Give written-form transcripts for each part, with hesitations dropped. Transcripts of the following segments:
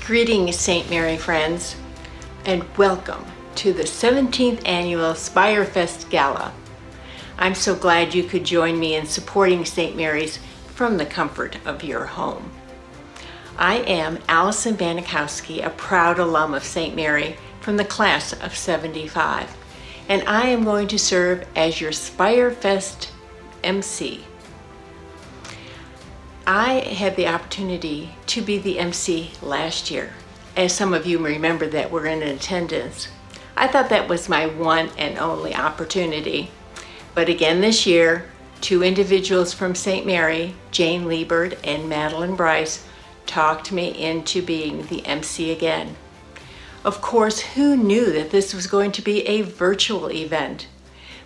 Greetings, St. Mary friends, and welcome to the 17th Annual SpireFest Gala. I'm so glad you could join me in supporting St. Mary's from the comfort of your home. I am Alison Banikowski, a proud alum of St. Mary from the class of 75, and I am going to serve as your SpireFest MC. I had the opportunity to be the MC last year. As some of you remember that were in attendance. I thought that was my one and only opportunity. But again this year, two individuals from St. Mary, Jane Liebert and Madeline Bryce, talked me into being the MC again. Of course, who knew that this was going to be a virtual event?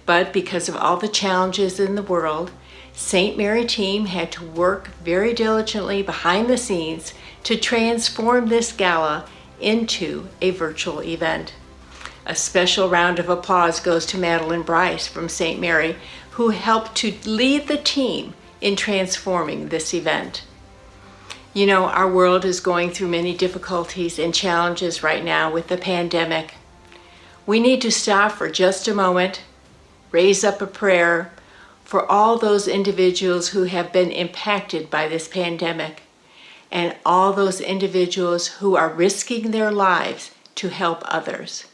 But because of all the challenges in the world, St. Mary team had to work very diligently behind the scenes to transform this gala into a virtual event. A special round of applause goes to Madeline Bryce from St. Mary, who helped to lead the team in transforming this event. You know, our world is going through many difficulties and challenges right now with the pandemic. We need to stop for just a moment, raise up a prayer for all those individuals who have been impacted by this pandemic and all those individuals who are risking their lives to help others.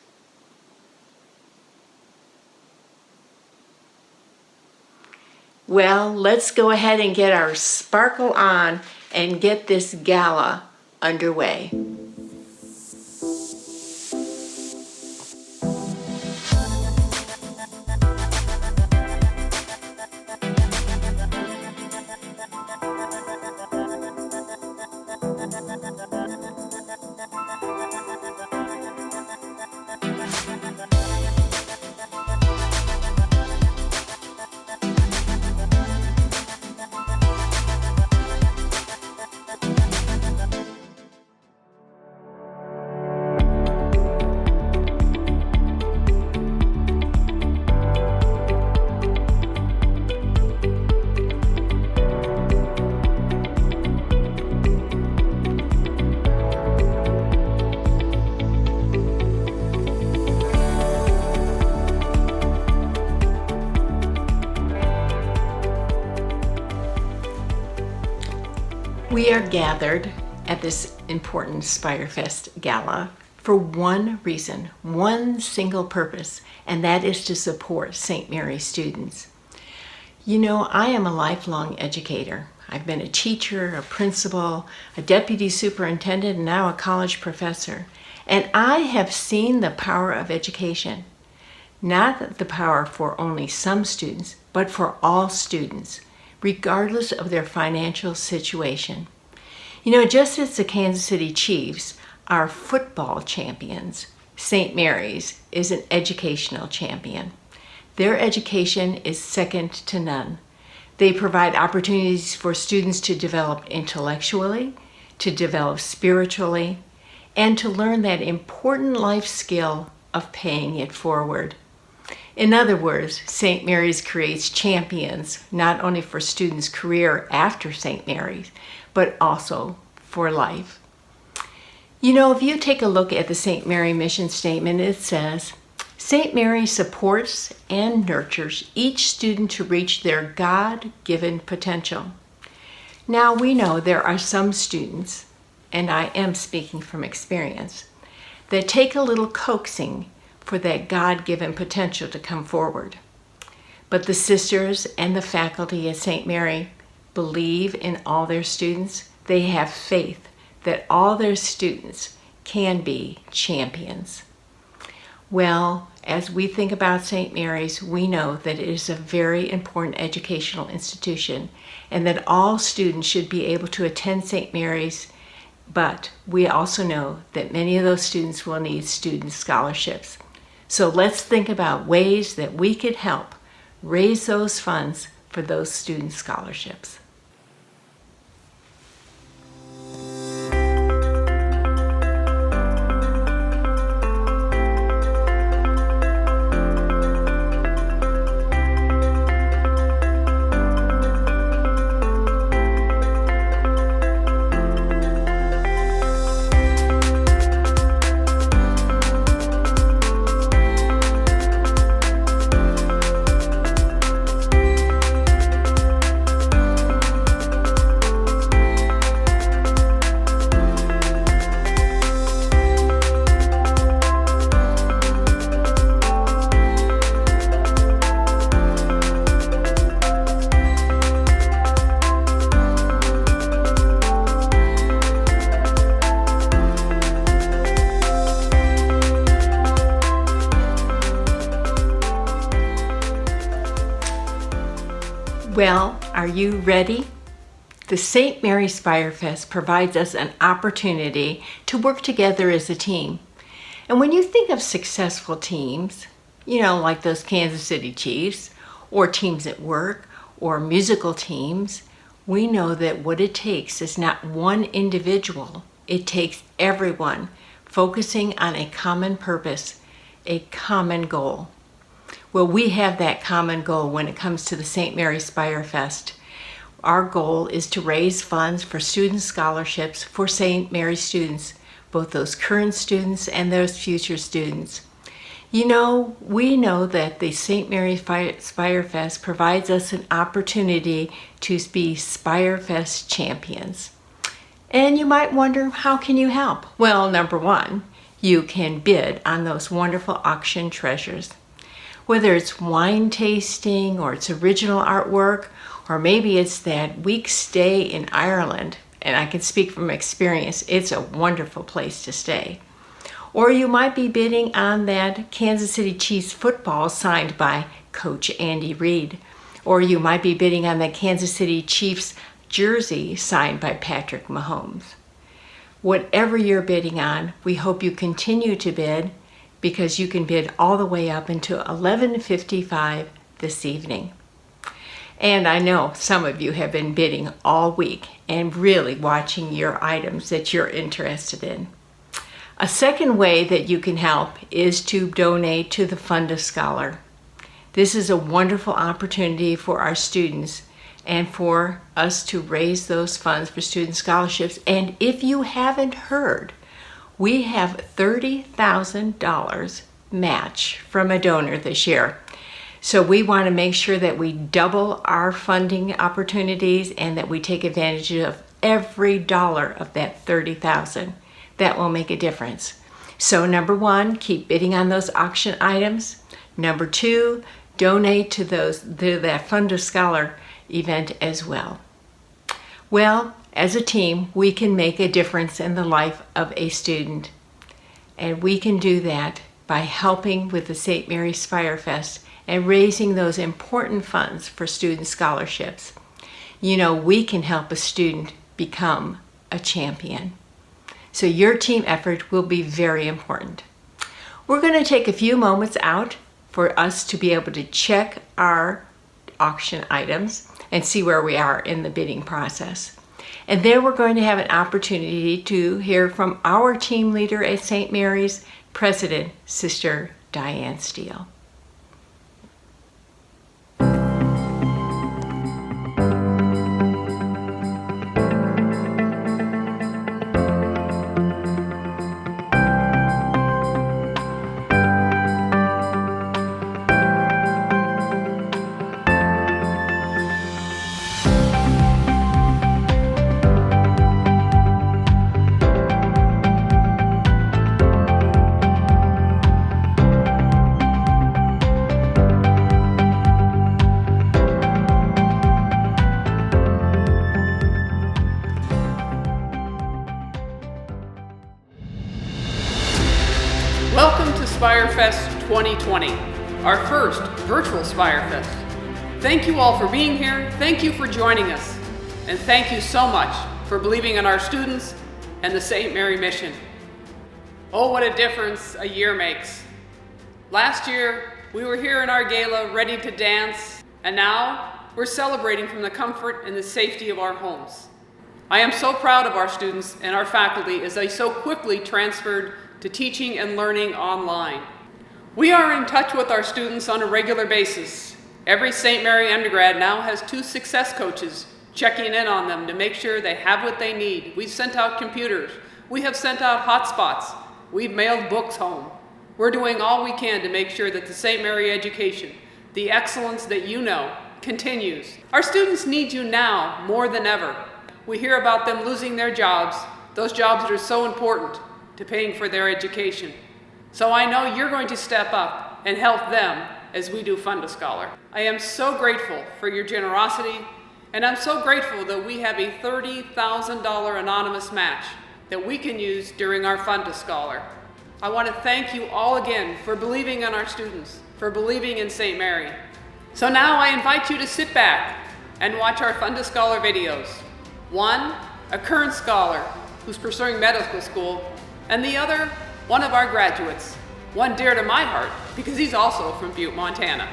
Well, let's go ahead and get our sparkle on and get this gala underway. We are gathered at this important SpireFest Gala for one reason, one single purpose, and that is to support St. Mary students. You know, I am a lifelong educator. I've been a teacher, a principal, a deputy superintendent, and now a college professor. And I have seen the power of education. Not the power for only some students, but for all students, regardless of their financial situation. You know, just as the Kansas City Chiefs are football champions, St. Mary's is an educational champion. Their education is second to none. They provide opportunities for students to develop intellectually, to develop spiritually, and to learn that important life skill of paying it forward. In other words, St. Mary's creates champions, not only for students' career after St. Mary's, but also for life. You know, if you take a look at the St. Mary mission statement, it says, St. Mary supports and nurtures each student to reach their God-given potential. Now, we know there are some students, and I am speaking from experience, that take a little coaxing for that God-given potential to come forward. But the sisters and the faculty at St. Mary believe in all their students. They have faith that all their students can be champions. Well, as we think about St. Mary's, we know that it is a very important educational institution and that all students should be able to attend St. Mary's, but we also know that many of those students will need student scholarships. So let's think about ways that we could help raise those funds for those student scholarships. Well, are you ready? The St. Mary's SpireFest provides us an opportunity to work together as a team. And when you think of successful teams, like those Kansas City Chiefs, or teams at work, or musical teams, we know that what it takes is not one individual. It takes everyone focusing on a common purpose, a common goal. Well, we have that common goal when it comes to the St. Mary's SpireFest. Our goal is to raise funds for student scholarships for St. Mary's students, both those current students and those future students. We know that the St. Mary's SpireFest provides us an opportunity to be SpireFest champions. And you might wonder, how can you help? Well, number one, you can bid on those wonderful auction treasures. Whether it's wine tasting or it's original artwork, or maybe it's that week stay in Ireland, and I can speak from experience, it's a wonderful place to stay. Or you might be bidding on that Kansas City Chiefs football signed by Coach Andy Reid. Or you might be bidding on the Kansas City Chiefs jersey signed by Patrick Mahomes. Whatever you're bidding on, we hope you continue to bid, because you can bid all the way up until 11:55 this evening. And I know some of you have been bidding all week and really watching your items that you're interested in. A second way that you can help is to donate to the Fund a Scholar. This is a wonderful opportunity for our students and for us to raise those funds for student scholarships. And if you haven't heard, we have $30,000 match from a donor this year. So we want to make sure that we double our funding opportunities and that we take advantage of every dollar of that $30,000. That will make a difference. So number one, keep bidding on those auction items. Number two, donate to that Fund a Scholar event as well. Well, as a team, we can make a difference in the life of a student. And we can do that by helping with the St. Mary's SpireFest and raising those important funds for student scholarships. We can help a student become a champion. So your team effort will be very important. We're going to take a few moments out for us to be able to check our auction items and see where we are in the bidding process. And then we're going to have an opportunity to hear from our team leader at St. Mary's, President Sister Diane Steele. Welcome to SpireFest 2020, our first virtual SpireFest. Thank you all for being here, thank you for joining us, and thank you so much for believing in our students and the St. Mary mission. Oh, what a difference a year makes. Last year, we were here in our gala ready to dance, and now we're celebrating from the comfort and the safety of our homes. I am so proud of our students and our faculty as they so quickly transferred to teaching and learning online. We are in touch with our students on a regular basis. Every St. Mary undergrad now has 2 success coaches checking in on them to make sure they have what they need. We've sent out computers. We have sent out hotspots. We've mailed books home. We're doing all we can to make sure that the St. Mary education, the excellence that you know, continues. Our students need you now more than ever. We hear about them losing their jobs, those jobs that are so important to paying for their education. So I know you're going to step up and help them as we do Fund a Scholar. I am so grateful for your generosity, and I'm so grateful that we have a $30,000 anonymous match that we can use during our Fund a Scholar. I want to thank you all again for believing in our students, for believing in St. Mary. So now I invite you to sit back, and watch our Fund a Scholar videos. One, a current scholar who's pursuing medical school, and the other, one of our graduates, one dear to my heart because he's also from Butte, Montana.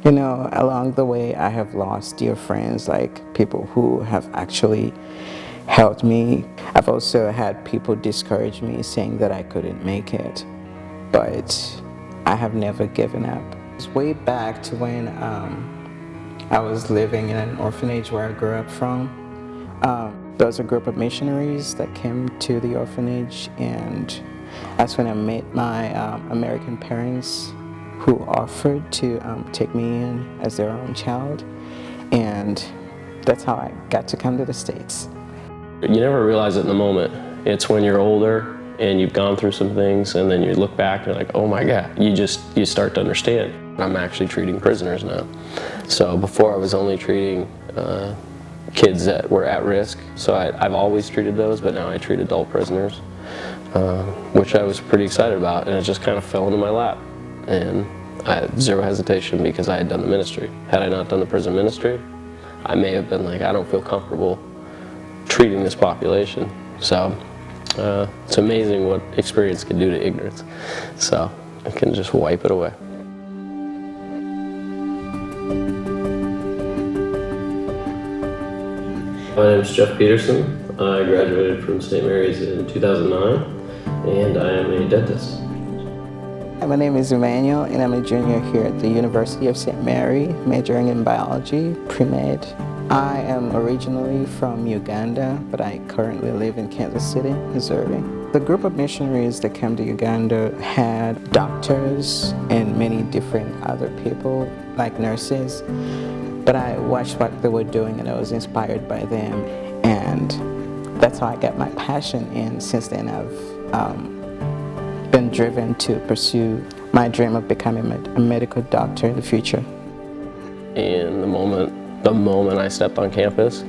You know, along the way, I have lost dear friends, like people who have actually helped me. I've also had people discourage me, saying that I couldn't make it, but I have never given up. It's way back to when I was living in an orphanage where I grew up from. There was a group of missionaries that came to the orphanage, and that's when I met my American parents, who offered to take me in as their own child, and that's how I got to come to the States. You never realize it in the moment. It's when you're older and you've gone through some things, and then you look back and you're like, oh my God, you start to understand. I'm actually treating prisoners now. So before I was only treating kids that were at risk, so I've always treated those, but now I treat adult prisoners, which I was pretty excited about, and it just kind of fell into my lap. And I had zero hesitation because I had done the ministry. Had I not done the prison ministry, I may have been like, I don't feel comfortable treating this population. So it's amazing what experience can do to ignorance. So it can just wipe it away. My name is Jeff Peterson. I graduated from St. Mary's in 2009, and I am a dentist. My name is Emmanuel, and I'm a junior here at the University of St. Mary, majoring in biology, pre-med. I am originally from Uganda, but I currently live in Kansas City, Missouri. The group of missionaries that came to Uganda had doctors and many different other people, like nurses. But I watched what they were doing, and I was inspired by them, and that's how I got my passion. And since then, I've been driven to pursue my dream of becoming a medical doctor in the future. And the moment I stepped on campus,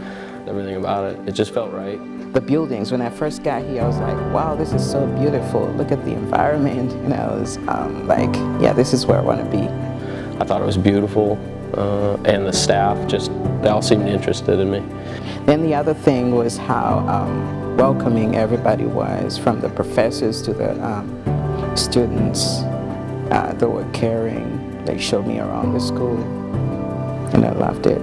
everything about it just felt right. The buildings, when I first got here, I was like, wow, this is so beautiful. Look at the environment. And I was like, yeah, this is where I want to be. I thought it was beautiful, and the staff they all seemed interested in me. Then the other thing was how welcoming everybody was, from the professors to the students. They were caring. They showed me around the school, and I loved it.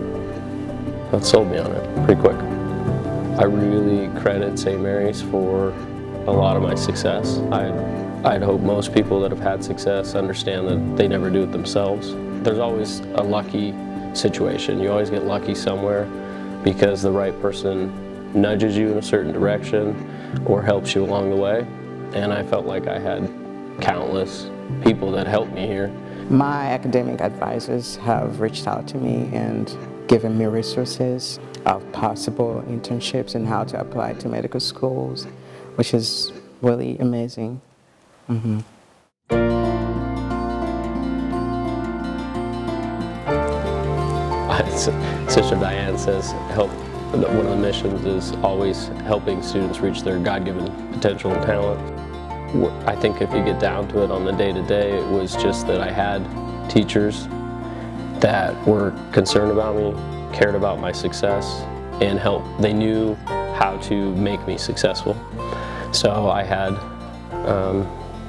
That sold me on it pretty quick. I really credit St. Mary's for a lot of my success. I'd hope most people that have had success understand that they never do it themselves. There's always a lucky situation. You always get lucky somewhere because the right person nudges you in a certain direction or helps you along the way. And I felt like I had countless people that helped me here. My academic advisors have reached out to me and given me resources of possible internships and how to apply to medical schools, which is really amazing. Mm-hmm. Sister Diane says one of the missions is always helping students reach their God-given potential and talent. I think if you get down to it on the day-to-day, it was just that I had teachers that were concerned about me, cared about my success, and they knew how to make me successful. So I had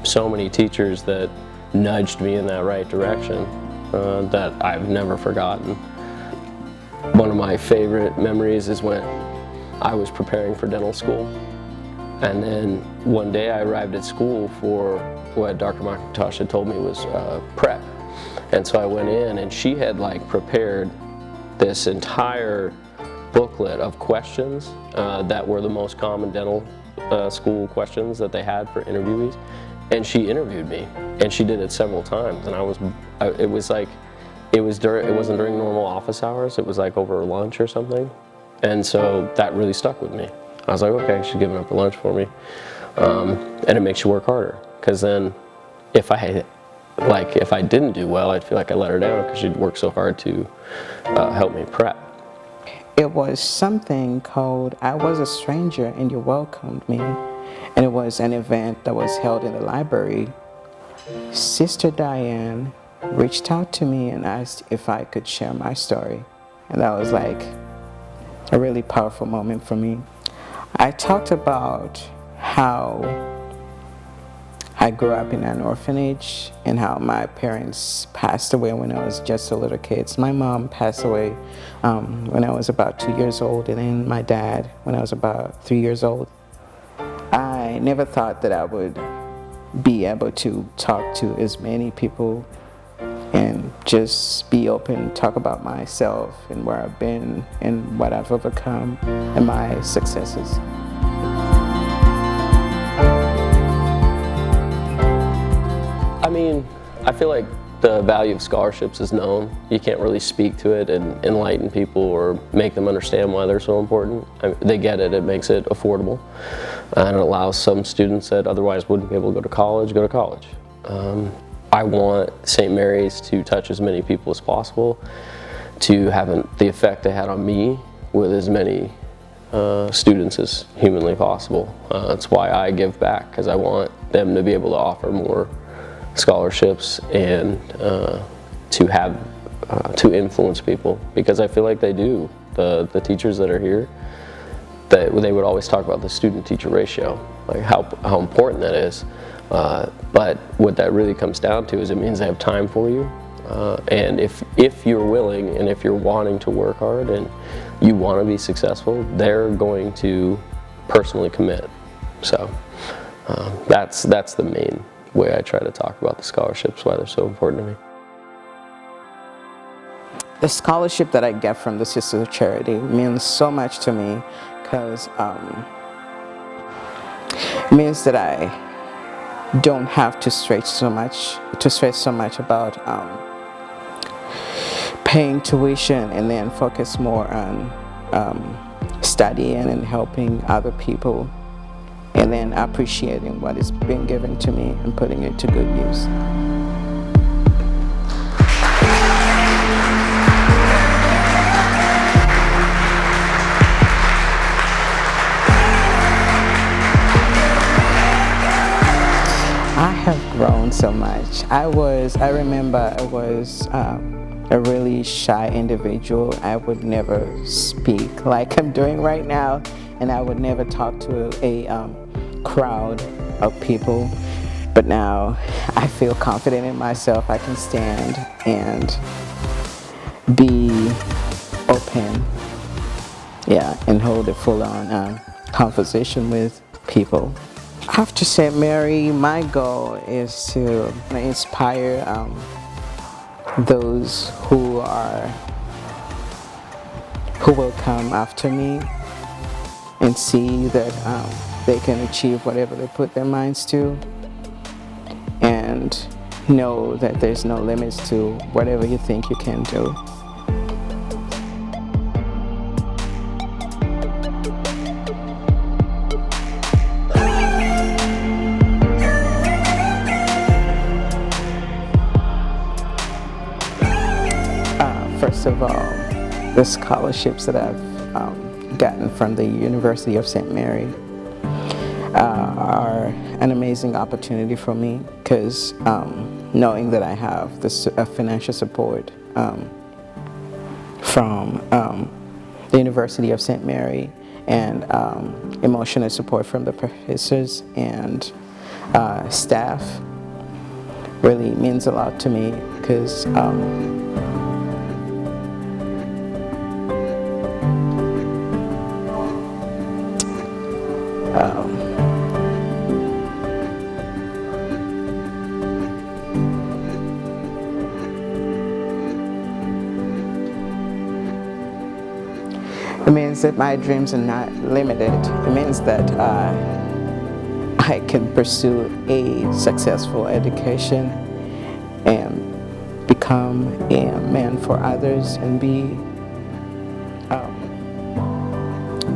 so many teachers that nudged me in that right direction that I've never forgotten. One of my favorite memories is when I was preparing for dental school. And then one day I arrived at school for what Dr. McIntosh had told me was prep. And so I went in, and she had prepared this entire booklet of questions that were the most common dental school questions that they had for interviewees. And she interviewed me, and she did it several times. And it wasn't during normal office hours. It was over lunch or something. And so that really stuck with me. I was like, okay, she's giving up her lunch for me. And it makes you work harder, because then if I like if I didn't do well, I'd feel like I let her down because she'd worked so hard to help me prep. It was something called I Was a Stranger and You Welcomed Me, and it was an event that was held in the library. Sister Diane reached out to me and asked if I could share my story, and that was like a really powerful moment for me. I talked about how I grew up in an orphanage and how my parents passed away when I was just a little kid. My mom passed away when I was about 2 years old, and then my dad when I was about 3 years old. I never thought that I would be able to talk to as many people and just be open, talk about myself and where I've been and what I've overcome and my successes. I mean, I feel like the value of scholarships is known. You can't really speak to it and enlighten people or make them understand why they're so important. They get it, it makes it affordable, and it allows some students that otherwise wouldn't be able to go to college. I want St. Mary's to touch as many people as possible, to have the effect they had on me with as many students as humanly possible. That's why I give back, because I want them to be able to offer more scholarships and to influence people, because I feel like they do. The teachers that are here, that they would always talk about the student-teacher ratio, like how important that is. But what that really comes down to is it means they have time for you, and if you're willing and if you're wanting to work hard and you want to be successful, they're going to personally commit. So that's the main way I try to talk about the scholarships, why they're so important to me. The scholarship that I get from the Sisters of Charity means so much to me, because it means that I don't have to stress so much about paying tuition, and then focus more on studying and helping other people, and then appreciating what is being given to me and putting it to good use. I have grown so much. I remember I was a really shy individual. I would never speak like I'm doing right now, and I would never talk to a crowd of people. But now I feel confident in myself. I can stand and be open, and hold a full-on conversation with people. After St. Mary, my goal is to inspire those who will come after me, and see that they can achieve whatever they put their minds to, and know that there's no limits to whatever you think you can do. First of all, the scholarships that I've gotten from the University of St. Mary are an amazing opportunity for me, because knowing that I have this financial support from the University of St. Mary, and emotional support from the professors and staff really means a lot to me, because it means that my dreams are not limited. It means that I can pursue a successful education and become a man for others, and be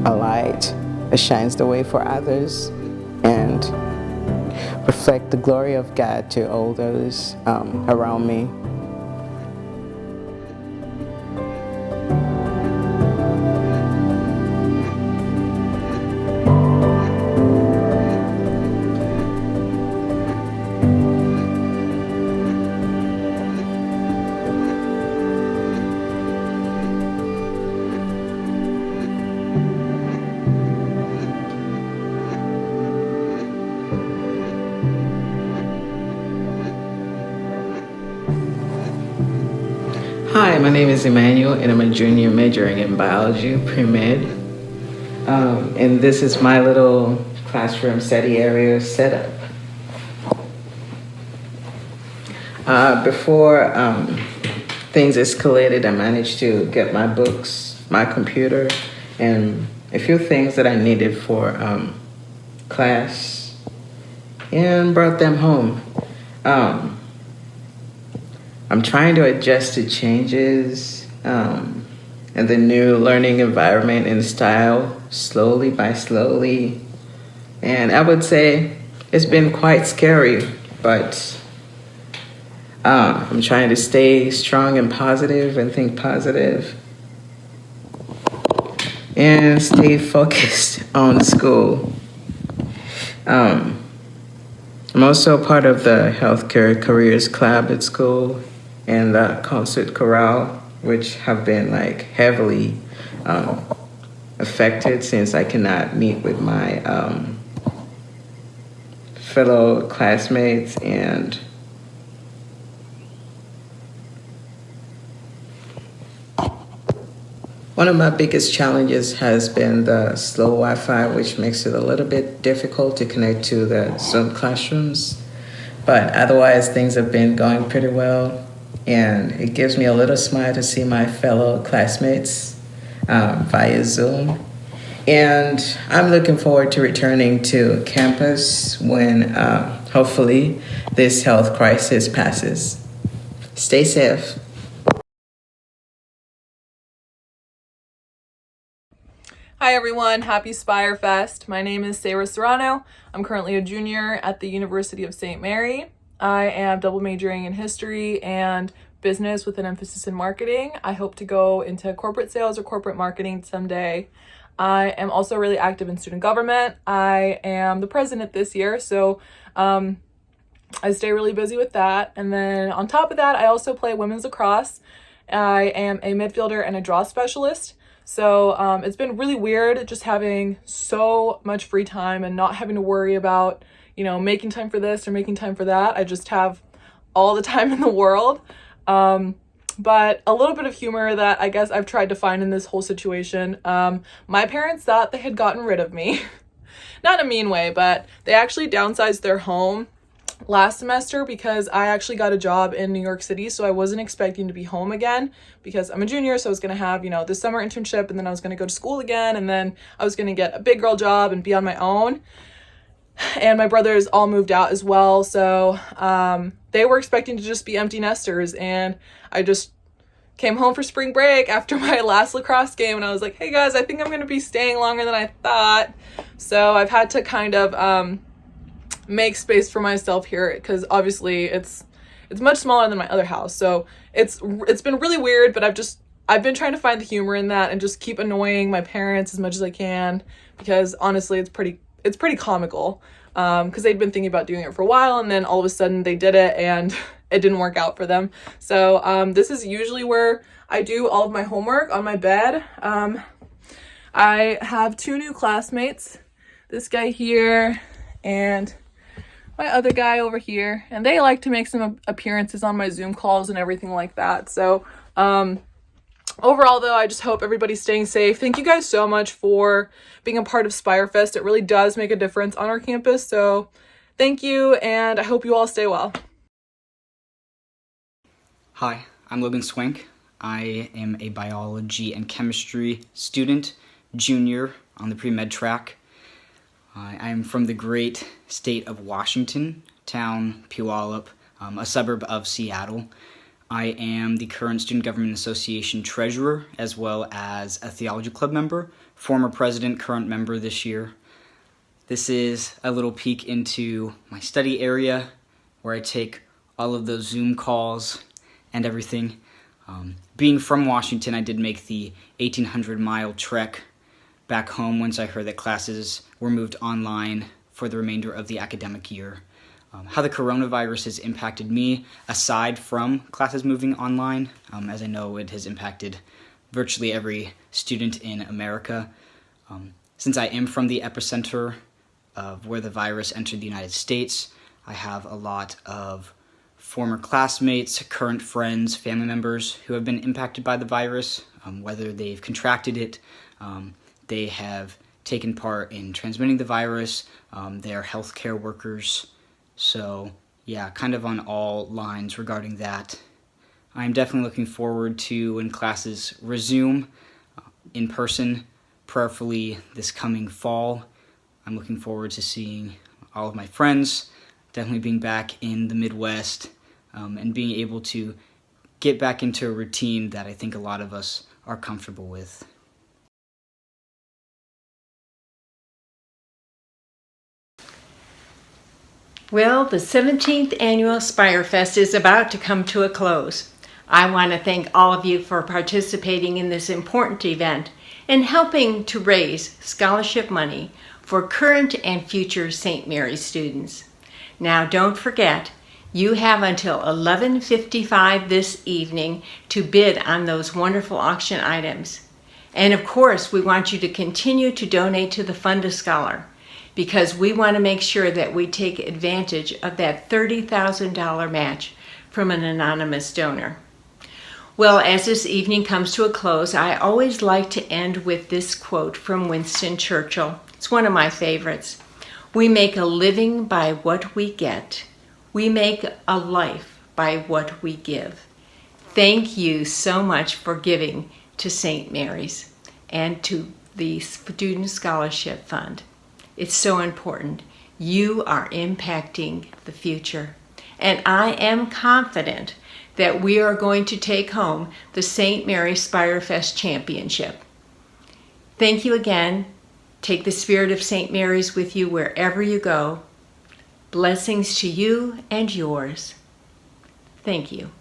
a light that shines the way for others, and reflect the glory of God to all those around me. Hi, my name is Emmanuel, and I'm a junior majoring in biology, pre-med. And this is my little classroom study area setup. Before things escalated, I managed to get my books, my computer, and a few things that I needed for class, and brought them home. I'm trying to adjust to changes and the new learning environment and style slowly by slowly. And I would say it's been quite scary, but I'm trying to stay strong and positive and think positive and stay focused on school. I'm also part of the Healthcare Careers Club at school and the concert chorale, which have been like heavily affected since I cannot meet with my fellow classmates. And one of my biggest challenges has been the slow Wi-Fi, which makes it a little bit difficult to connect to the Zoom classrooms. But otherwise, things have been going pretty well. And it gives me a little smile to see my fellow classmates via Zoom. And I'm looking forward to returning to campus when hopefully this health crisis passes. Stay safe. Hi everyone, happy SpireFest. My name is Sarah Serrano. I'm currently a junior at the University of St. Mary. I am double majoring in history and business with an emphasis in marketing. I hope to go into corporate sales or corporate marketing someday. I am also really active in student government. I am the president this year, so I stay really busy with that. And then on top of that, I also play women's lacrosse. I am a midfielder and a draw specialist. So it's been really weird just having so much free time and not having to worry about, making time for this or making time for that. I just have all the time in the world. But a little bit of humor that I guess I've tried to find in this whole situation. My parents thought they had gotten rid of me. Not in a mean way, but they actually downsized their home last semester because I actually got a job in New York City, so I wasn't expecting to be home again because I'm a junior, so I was going to have, this summer internship, and then I was going to go to school again, and then I was going to get a big girl job and be on my own. And my brothers all moved out as well, so they were expecting to just be empty nesters, and I just came home for spring break after my last lacrosse game, and I was like, hey guys, I think I'm going to be staying longer than I thought. So I've had to kind of make space for myself here because obviously it's much smaller than my other house. So it's been really weird, but I've been trying to find the humor in that and just keep annoying my parents as much as I can because honestly it's pretty comical because they'd been thinking about doing it for a while, and then all of a sudden they did it and it didn't work out for them. So this is usually where I do all of my homework, on my bed. I have two new classmates, this guy here and my other guy over here, and they like to make some appearances on my Zoom calls and everything like that. So overall though, I just hope everybody's staying safe. Thank you guys so much for being a part of SpireFest. It really does make a difference on our campus. So thank you, and I hope you all stay well. Hi, I'm Logan Swank. I am a biology and chemistry student, junior on the pre-med track. I am from the great state of Washington, town Puyallup, a suburb of Seattle. I am the current Student Government Association treasurer, as well as a theology club member, former president, current member this year. This is a little peek into my study area where I take all of those Zoom calls and everything. Being from Washington, I did make the 1,800-mile trek back home once I heard that classes were moved online for the remainder of the academic year. How the coronavirus has impacted me, aside from classes moving online, as I know it has impacted virtually every student in America. Since I am from the epicenter of where the virus entered the United States, I have a lot of former classmates, current friends, family members who have been impacted by the virus, whether they've contracted it, they have taken part in transmitting the virus, they're healthcare workers. So yeah, kind of on all lines regarding that. I'm definitely looking forward to when classes resume in person, prayerfully this coming fall. I'm looking forward to seeing all of my friends, definitely being back in the Midwest, and being able to get back into a routine that I think a lot of us are comfortable with. Well, the 17th annual SpireFest is about to come to a close. I want to thank all of you for participating in this important event and helping to raise scholarship money for current and future St. Mary's students. Now, don't forget, you have until 11:55 this evening to bid on those wonderful auction items. And of course, we want you to continue to donate to the Fund a Scholar, because we want to make sure that we take advantage of that $30,000 match from an anonymous donor. Well, as this evening comes to a close, I always like to end with this quote from Winston Churchill. It's one of my favorites. We make a living by what we get. We make a life by what we give. Thank you so much for giving to St. Mary's and to the Student Scholarship Fund. It's so important. You are impacting the future. And I am confident that we are going to take home the St. Mary's SpireFest Championship. Thank you again. Take the spirit of St. Mary's with you wherever you go. Blessings to you and yours. Thank you.